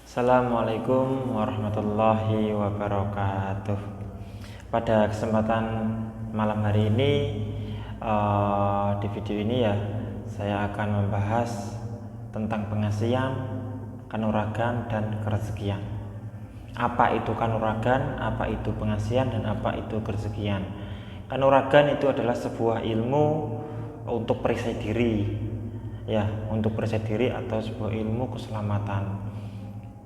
Assalamualaikum warahmatullahi wabarakatuh. Pada kesempatan malam hari ini, di video ini saya akan membahas tentang pengasihan, kanuragan, dan kerezekian. Apa itu kanuragan, apa itu pengasihan, dan apa itu kerezekian? Kanuragan itu adalah sebuah ilmu untuk perisai diri, untuk perisai diri atau sebuah ilmu keselamatan.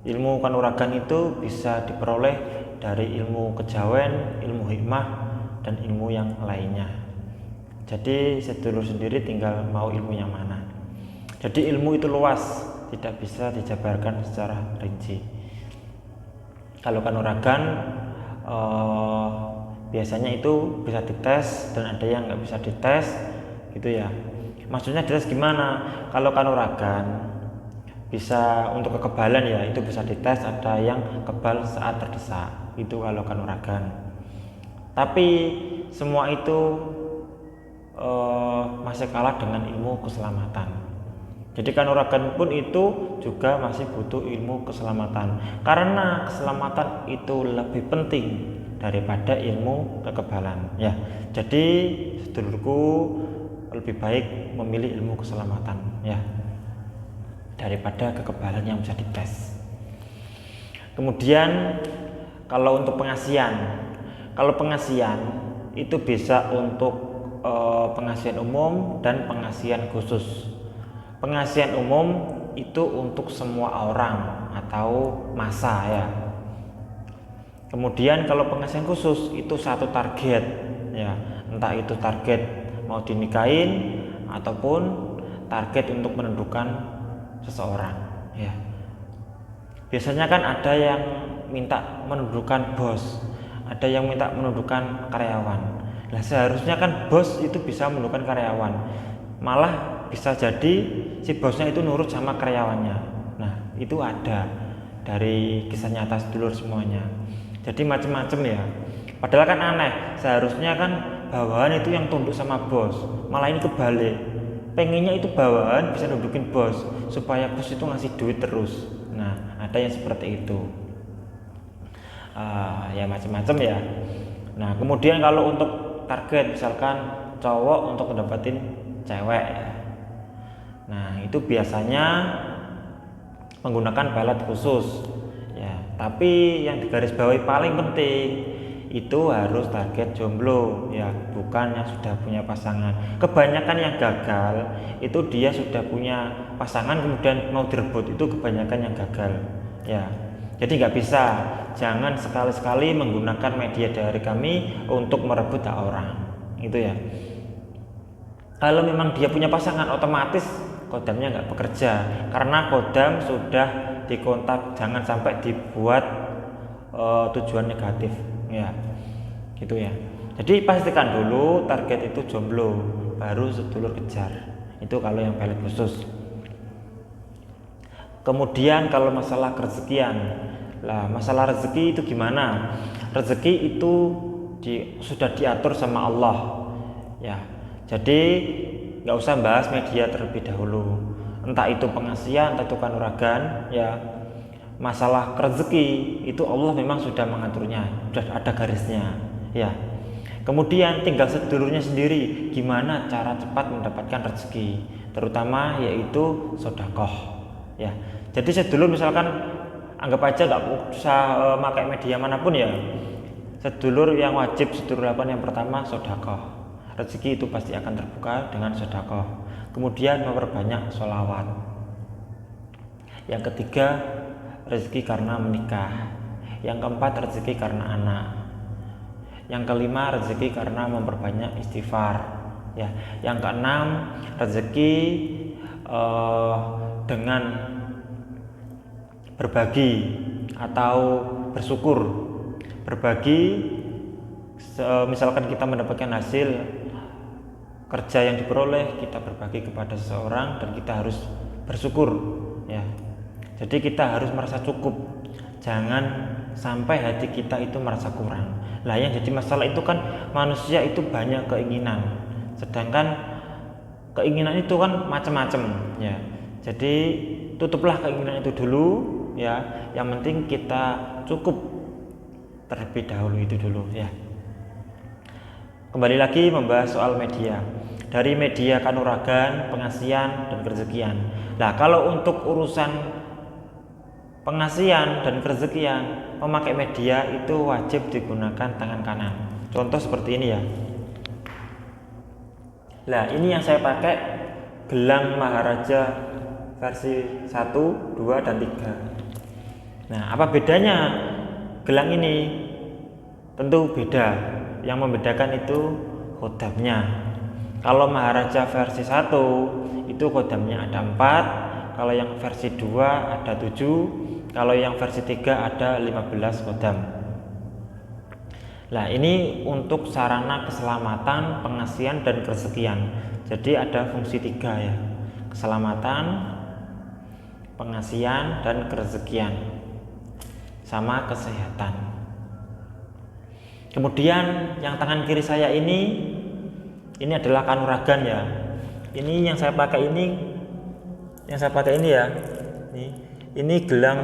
Ilmu kanuragan itu bisa diperoleh dari ilmu kejawen, ilmu hikmah, dan ilmu yang lainnya. Jadi sedulur sendiri tinggal mau ilmu yang mana. Jadi ilmu itu luas, tidak bisa dijabarkan secara rinci. Kalau kanuragan biasanya itu bisa dites dan ada yang nggak bisa dites, gitu ya. Maksudnya dites gimana? Kalau kanuragan bisa untuk kekebalan itu bisa dites, ada yang kebal saat terdesak, itu kalau kanuragan. Tapi semua itu masih kalah dengan ilmu keselamatan. Jadi kanuragan pun itu juga masih butuh ilmu keselamatan, karena keselamatan itu lebih penting daripada ilmu kekebalan Jadi sedulurku lebih baik memilih ilmu keselamatan daripada kekebalan yang bisa dites. Kemudian kalau untuk pengasihan itu bisa untuk pengasihan umum dan pengasihan khusus. Pengasihan umum itu untuk semua orang atau massa Kemudian kalau pengasihan khusus itu satu target entah itu target mau dinikahin ataupun target untuk menentukan seseorang Biasanya kan ada yang minta menundukkan bos, ada yang minta menundukkan karyawan. Nah, seharusnya kan bos itu bisa menundukkan karyawan, malah bisa jadi si bosnya itu nurut sama karyawannya. Nah, itu ada dari kisah nyata sedulur semuanya. Jadi macam-macam Padahal kan aneh, seharusnya kan bawahan itu yang tunduk sama bos, malah ini kebalik. Pengennya itu bawahan bisa nudukin bos supaya bos itu ngasih duit terus. Nah, ada yang seperti itu. Macam-macam Nah, kemudian kalau untuk target misalkan cowok untuk mendapatkan cewek Nah, itu biasanya menggunakan pelet khusus tapi yang digarisbawahi paling penting itu harus target jomblo bukan yang sudah punya pasangan. Kebanyakan yang gagal itu dia sudah punya pasangan kemudian mau direbut, itu kebanyakan yang gagal Jadi nggak bisa, jangan sekali-sekali menggunakan media dari kami untuk merebut hak orang Kalau memang dia punya pasangan, otomatis kodamnya nggak bekerja, karena kodam sudah dikontak, jangan sampai dibuat tujuan negatif Jadi pastikan dulu target itu jomblo, baru sedulur kejar. Itu kalau yang pelet khusus. Kemudian kalau masalah kerezekian, masalah rezeki itu gimana? Rezeki itu sudah diatur sama Allah Jadi nggak usah bahas media terlebih dahulu, entah itu pengasihan, entah itu kanuragan Masalah rezeki itu Allah memang sudah mengaturnya, sudah ada garisnya Kemudian tinggal sedulurnya sendiri gimana cara cepat mendapatkan rezeki, terutama yaitu sedekah Jadi sedulur misalkan anggap aja nggak usah pakai media manapun sedulur yang wajib sedulur lakukan yang pertama sedekah. Rezeki itu pasti akan terbuka dengan sedekah. Kemudian memperbanyak sholawat. Yang ketiga, rezeki karena menikah. Yang keempat, rezeki karena anak. Yang kelima, rezeki karena memperbanyak istighfar Yang keenam, rezeki dengan berbagi atau bersyukur. Berbagi, misalkan kita mendapatkan hasil kerja yang diperoleh, kita berbagi kepada seseorang dan kita harus bersyukur Jadi kita harus merasa cukup, jangan sampai hati kita itu merasa kurang. Yang jadi masalah itu kan manusia itu banyak keinginan, sedangkan keinginan itu kan macam-macam Jadi tutuplah keinginan itu dulu, ya. Yang penting kita cukup terlebih dahulu itu dulu ya. Kembali lagi membahas soal media. Dari media kanuragan, pengasian, dan kerezekian. Nah, kalau untuk urusan pengasian dan kerezekian, memakai media itu wajib digunakan tangan kanan. Contoh seperti ini ya. Nah, ini yang saya pakai gelang Maharaja versi 1, 2, dan 3. Nah, apa bedanya gelang ini? Tentu beda. Yang membedakan itu khodamnya. Kalau Maharaja versi 1 itu khodamnya ada 4, kalau yang versi 2 ada 7, kalau yang versi 3 ada 15 khodam. Nah, ini untuk sarana keselamatan, pengasian, dan kerezekian. Jadi ada fungsi 3 ya. Keselamatan, pengasian, dan kerezekian. Sama kesehatan. Kemudian yang tangan kiri saya ini adalah kanuragan ya. Ini yang saya pakai ini ya. Ini gelang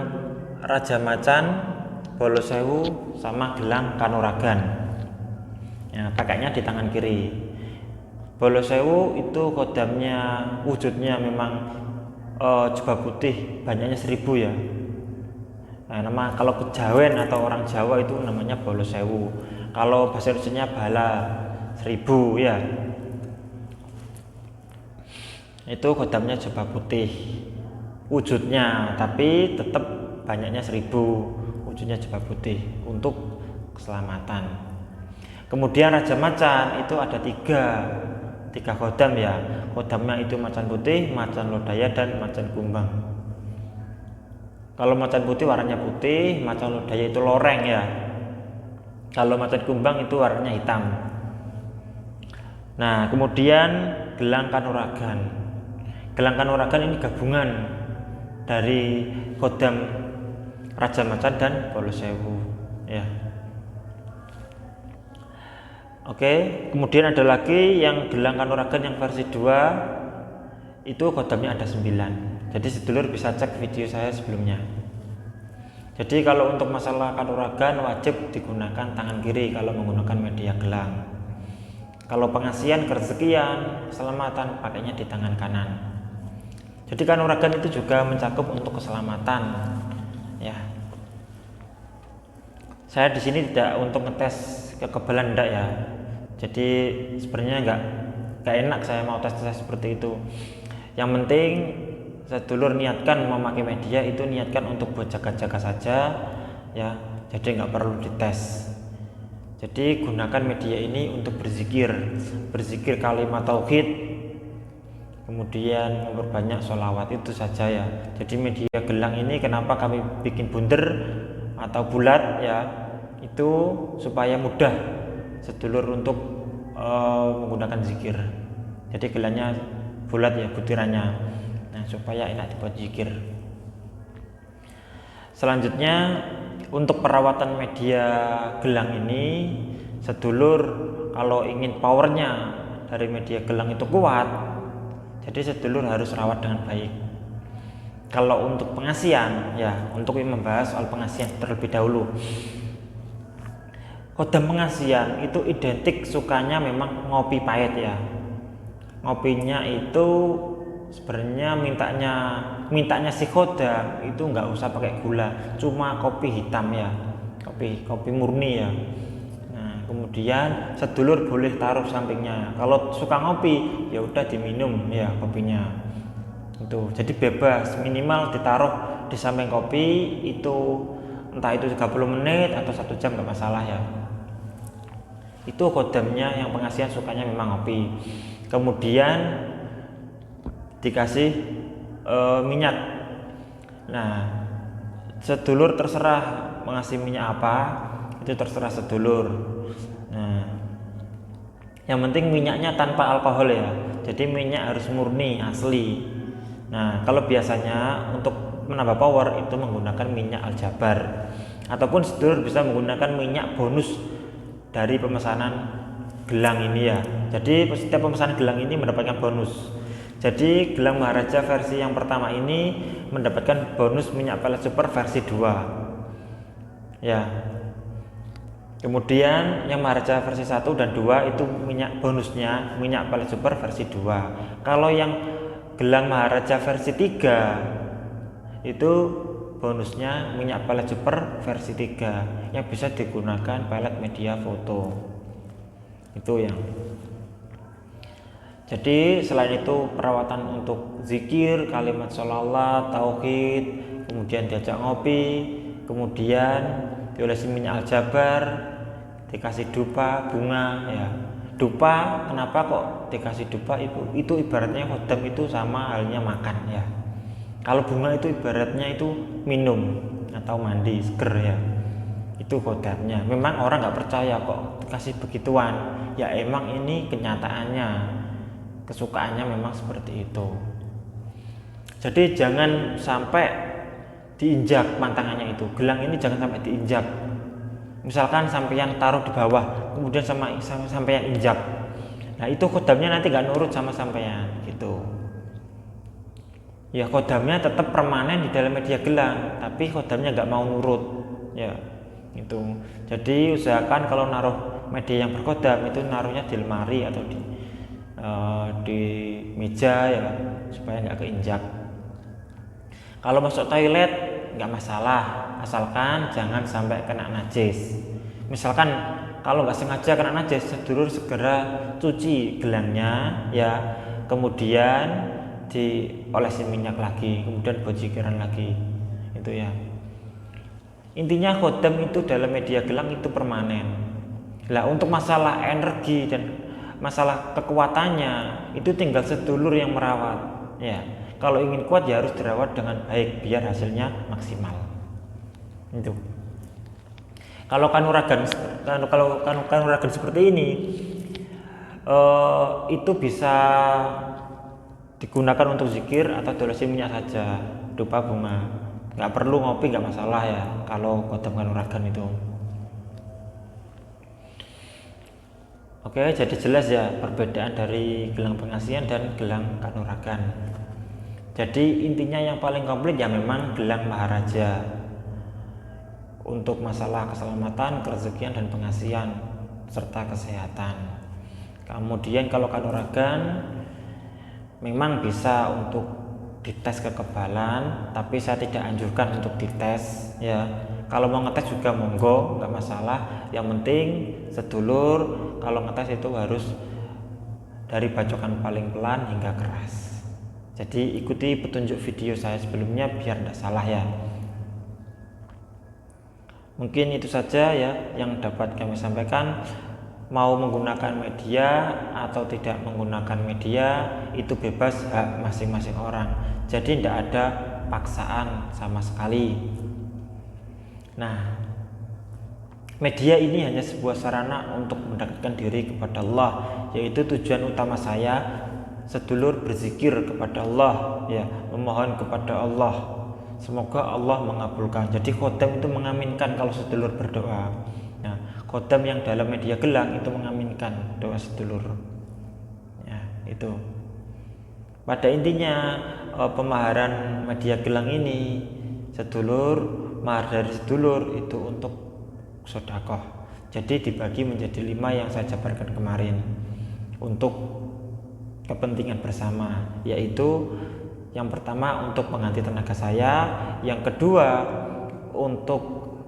Raja Macan, Bolosewu, sama gelang kanuragan. Ya, pakainya di tangan kiri. Bolosewu itu khodamnya, wujudnya memang jubah putih, banyaknya 1000 ya. Nah, kalau kejawen atau orang Jawa itu namanya Bolosewu. Kalau bahasa Indonesia bala 1000 ya. Itu khodamnya jubah putih wujudnya, tapi tetap banyaknya 1000, wujudnya jubah putih untuk keselamatan. Kemudian Raja Macan itu ada 3 khodam ya. Khodamnya itu macan putih, macan lodaya, dan macan kumbang. Kalau macan putih warnanya putih, macan lodaya itu loreng ya. Kalau macan kumbang itu warnanya hitam. Nah, kemudian gelang kanuragan. Gelang kanuragan ini gabungan dari khodam Raja Macan dan Bolosewu ya. Oke, kemudian ada lagi yang gelang kanuragan yang versi 2 itu khodamnya ada 9. Jadi sedulur bisa cek video saya sebelumnya. Jadi kalau untuk masalah kanuragan wajib digunakan tangan kiri kalau menggunakan media gelang. Kalau pengasian, kerezekian, keselamatan pakainya di tangan kanan. Jadi kanuragan itu juga mencakup untuk keselamatan ya. Saya di sini tidak untuk ngetes kekebalan enggak ya. Jadi sebenarnya enggak enak saya mau tes seperti itu. Yang penting sedulur niatkan memakai media itu niatkan untuk buat jaga-jaga saja ya, jadi nggak perlu dites. Jadi gunakan media ini untuk berzikir kalimat tauhid, kemudian memperbanyak sholawat, itu saja ya. Jadi media gelang ini kenapa kami bikin bunder atau bulat ya, itu supaya mudah sedulur untuk menggunakan zikir. Jadi gelangnya bulat ya butirannya. Nah, supaya enak dibuat zikir. Selanjutnya untuk perawatan media gelang ini, sedulur kalau ingin powernya dari media gelang itu kuat, jadi sedulur harus rawat dengan baik. Kalau untuk pengasian ya, untuk membahas soal pengasian terlebih dahulu. Khodam pengasian itu identik sukanya memang ngopi pahit ya. Ngopinya itu sebenarnya mintanya si khodam itu nggak usah pakai gula, cuma kopi hitam ya, kopi murni ya. Nah, kemudian sedulur boleh taruh sampingnya. Kalau suka ngopi ya udah diminum ya kopinya. Itu jadi bebas, minimal ditaruh di samping kopi itu entah itu 30 menit atau 1 jam nggak masalah ya. Itu khodamnya yang pengasian sukanya memang ngopi. Kemudian dikasih minyak. Nah, sedulur terserah mengasih minyak apa, itu terserah sedulur. Nah, yang penting minyaknya tanpa alkohol ya. Jadi minyak harus murni asli. Nah, kalau biasanya untuk menambah power itu menggunakan minyak aljabar, ataupun sedulur bisa menggunakan minyak bonus dari pemesanan gelang ini ya. Jadi setiap pemesanan gelang ini mendapatkan bonus. Jadi gelang Maharaja versi yang pertama ini mendapatkan bonus minyak pelet super versi 2. Ya. Kemudian yang Maharaja versi 1 dan 2 itu bonusnya minyak pelet super versi 2. Kalau yang gelang Maharaja versi 3 itu bonusnya minyak pelet super versi 3 yang bisa digunakan pelet media foto. Itu yang. Jadi selain itu perawatan untuk zikir, kalimat sholawat, tauhid, kemudian diajak ngopi, kemudian diolesi minyak aljabar, dikasih dupa, bunga ya. Dupa, kenapa kok dikasih dupa? Itu ibaratnya khodam itu sama halnya makan ya. Kalau bunga itu ibaratnya itu minum atau mandi seger ya. Itu khodamnya. Memang orang nggak percaya kok dikasih begituan. Ya emang ini kenyataannya, kesukaannya memang seperti itu. Jadi jangan sampai diinjak pantangannya itu. Gelang ini jangan sampai diinjak. Misalkan sampeyan taruh di bawah, kemudian sampeyan injak. Nah itu khodamnya nanti nggak nurut sama sampeyan gitu. Ya khodamnya tetap permanen di dalam media gelang, tapi khodamnya nggak mau nurut. Ya itu. Jadi usahakan kalau naruh media yang berkhodam itu naruhnya di lemari atau di meja ya, supaya nggak keinjak. Kalau masuk toilet nggak masalah, asalkan jangan sampai kena najis. Misalkan kalau nggak sengaja kena najis, sedulur segera cuci gelangnya ya, kemudian diolesi minyak lagi, kemudian bojikiran lagi. Itu ya. Intinya khodam itu dalam media gelang itu permanen. Lah untuk masalah energi dan masalah kekuatannya itu tinggal sedulur yang merawat ya. Kalau ingin kuat ya harus dirawat dengan baik biar hasilnya maksimal. Itu. Kalau kanuragan seperti ini itu bisa digunakan untuk zikir atau dolesi minyak saja, dupa bunga. Nggak perlu ngopi, nggak masalah ya kalau khodam kanuragan itu. Oke, jadi jelas ya perbedaan dari gelang pengasihan dan gelang kanuragan. Jadi intinya yang paling komplit ya memang gelang Maharaja untuk masalah keselamatan, kerezekian dan pengasihan serta kesehatan. Kemudian kalau kanuragan memang bisa untuk dites kekebalan, tapi saya tidak anjurkan untuk dites ya. Kalau mau ngetes juga monggo, nggak masalah. Yang penting sedulur kalau ngetes itu harus dari bacokan paling pelan hingga keras. Jadi ikuti petunjuk video saya sebelumnya biar tidak salah ya. Mungkin itu saja ya yang dapat kami sampaikan. Mau menggunakan media atau tidak menggunakan media itu bebas hak masing-masing orang. Jadi tidak ada paksaan sama sekali. Nah, media ini hanya sebuah sarana untuk mendekatkan diri kepada Allah, yaitu tujuan utama saya sedulur berzikir kepada Allah ya, memohon kepada Allah. Semoga Allah mengabulkan. Jadi khodam itu mengaminkan kalau sedulur berdoa. Nah, khodam yang dalam media gelang itu mengaminkan doa sedulur. Ya, itu. Pada intinya pemaharan media gelang ini mahar dari sedulur itu untuk sedekah. Jadi dibagi menjadi 5 yang saya jabarkan kemarin untuk kepentingan bersama, yaitu yang pertama untuk mengganti tenaga saya, yang kedua untuk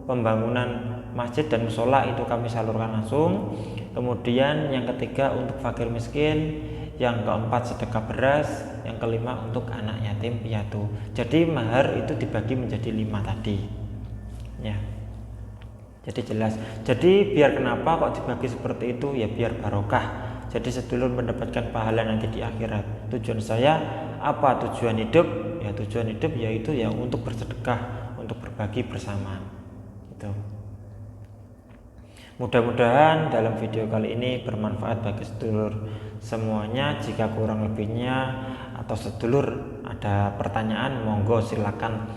pembangunan masjid dan musola itu kami salurkan langsung, kemudian yang ketiga untuk fakir miskin, yang keempat sedekah beras, yang kelima untuk anak yatim piatu. Jadi mahar itu dibagi menjadi 5 tadi ya. Jadi jelas. Jadi biar kenapa kok dibagi seperti itu ya, biar barokah. Jadi sedulur mendapatkan pahala nanti di akhirat. Tujuan saya apa? Tujuan hidup ya, tujuan hidup yaitu ya untuk bersedekah, untuk berbagi bersama. Itu. Mudah-mudahan dalam video kali ini bermanfaat bagi sedulur semuanya. Jika kurang lebihnya atau sedulur ada pertanyaan, monggo silakan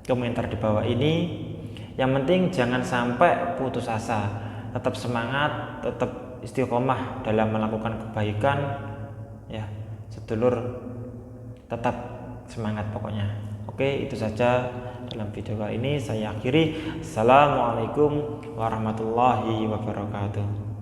komentar di bawah ini. Yang penting jangan sampai putus asa, tetap semangat, tetap istiqomah dalam melakukan kebaikan ya sedulur. tetap semangat pokoknya. Oke, itu saja dalam video kali ini, saya akhiri. Assalamualaikum warahmatullahi wabarakatuh.